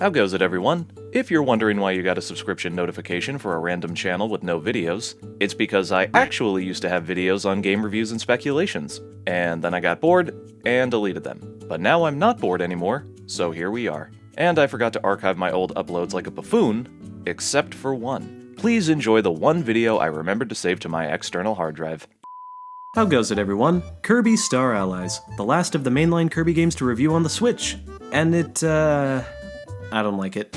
How goes it, everyone? If you're wondering why you got a subscription notification for a random channel with no videos, it's because I actually used to have videos on game reviews and speculations, and then I got bored and deleted them. But now I'm not bored anymore, so here we are. And I forgot to archive my old uploads like a buffoon, except for one. Please enjoy the one video I remembered to save to my external hard drive. How goes it, everyone? Kirby Star Allies, the last of the mainline Kirby games to review on the Switch. And I don't like it.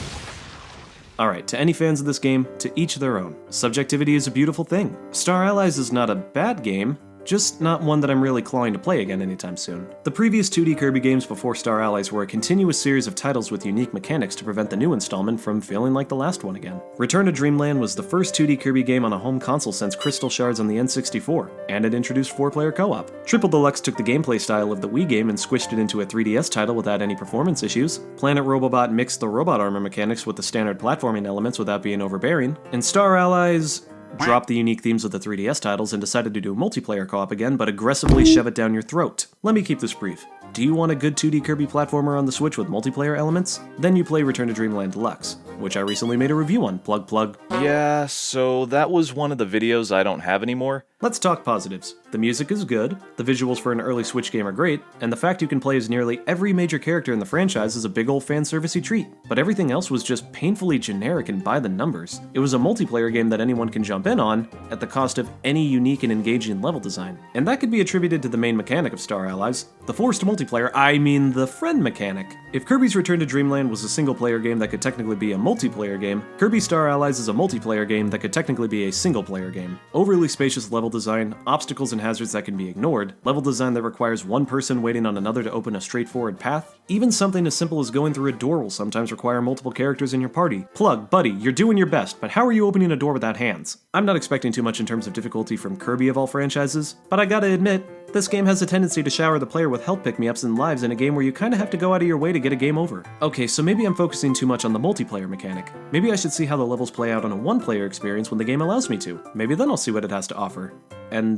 Alright, to any fans of this game, to each their own. Subjectivity is a beautiful thing. Star Allies is not a bad game, just not one that I'm really clawing to play again anytime soon. The previous 2D Kirby games before Star Allies were a continuous series of titles with unique mechanics to prevent the new installment from feeling like the last one again. Return to Dreamland was the first 2D Kirby game on a home console since Crystal Shards on the N64, and it introduced 4-player co-op. Triple Deluxe took the gameplay style of the Wii game and squished it into a 3DS title without any performance issues. Planet Robobot mixed the robot armor mechanics with the standard platforming elements without being overbearing, and Star Allies dropped the unique themes of the 3DS titles and decided to do multiplayer co-op again, but aggressively shove it down your throat. Let me keep this brief. Do you want a good 2D Kirby platformer on the Switch with multiplayer elements? Then you play Return to Dreamland Deluxe, which I recently made a review on. Plug plug. Yeah, so that was one of the videos I don't have anymore. Let's talk positives. The music is good, the visuals for an early Switch game are great, and the fact you can play as nearly every major character in the franchise is a big old fan-servicey treat. But everything else was just painfully generic and by the numbers. It was a multiplayer game that anyone can jump in on, at the cost of any unique and engaging level design. And that could be attributed to the main mechanic of Star Allies, the forced multiplayer, I mean the friend mechanic. If Kirby's Return to Dreamland was a single-player game that could technically be a multiplayer game, Kirby Star Allies is a multiplayer game that could technically be a single-player game. Overly spacious level design, obstacles and hazards that can be ignored, level design that requires one person waiting on another to open a straightforward path, even something as simple as going through a door will sometimes require multiple characters in your party. Plug, buddy, you're doing your best, but how are you opening a door without hands? I'm not expecting too much in terms of difficulty from Kirby of all franchises, but I gotta admit, this game has a tendency to shower the player with health pick-me-ups and lives in a game where you kinda have to go out of your way to get a game over. Okay, so maybe I'm focusing too much on the multiplayer mechanic. Maybe I should see how the levels play out on a one-player experience when the game allows me to. Maybe then I'll see what it has to offer. And,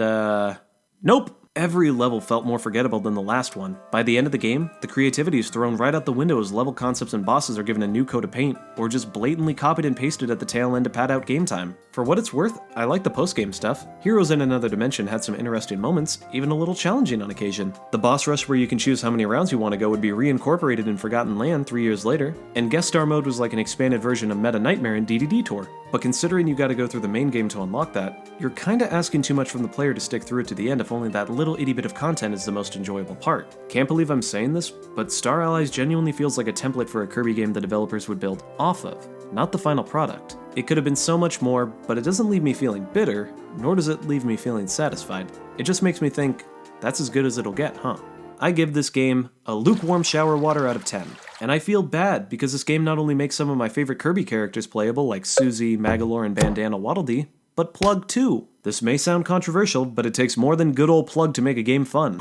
nope! Every level felt more forgettable than the last one. By the end of the game, the creativity is thrown right out the window as level concepts and bosses are given a new coat of paint, or just blatantly copied and pasted at the tail end to pad out game time. For what it's worth, I like the post-game stuff. Heroes in Another Dimension had some interesting moments, even a little challenging on occasion. The boss rush where you can choose how many rounds you want to go would be reincorporated in Forgotten Land 3 years later, and guest star mode was like an expanded version of Meta Nightmare in DDD Tour. But considering you gotta go through the main game to unlock that, you're kinda asking too much from the player to stick through it to the end if only that little itty bit of content is the most enjoyable part. Can't believe I'm saying this, but Star Allies genuinely feels like a template for a Kirby game the developers would build off of, not the final product. It could have been so much more, but it doesn't leave me feeling bitter, nor does it leave me feeling satisfied. It just makes me think, that's as good as it'll get, huh? I give this game a lukewarm shower water out of 10. And I feel bad, because this game not only makes some of my favorite Kirby characters playable, like Suzy, Magalore, and Bandana Waddle Dee, but Plug too. This may sound controversial, but it takes more than good old Plug to make a game fun.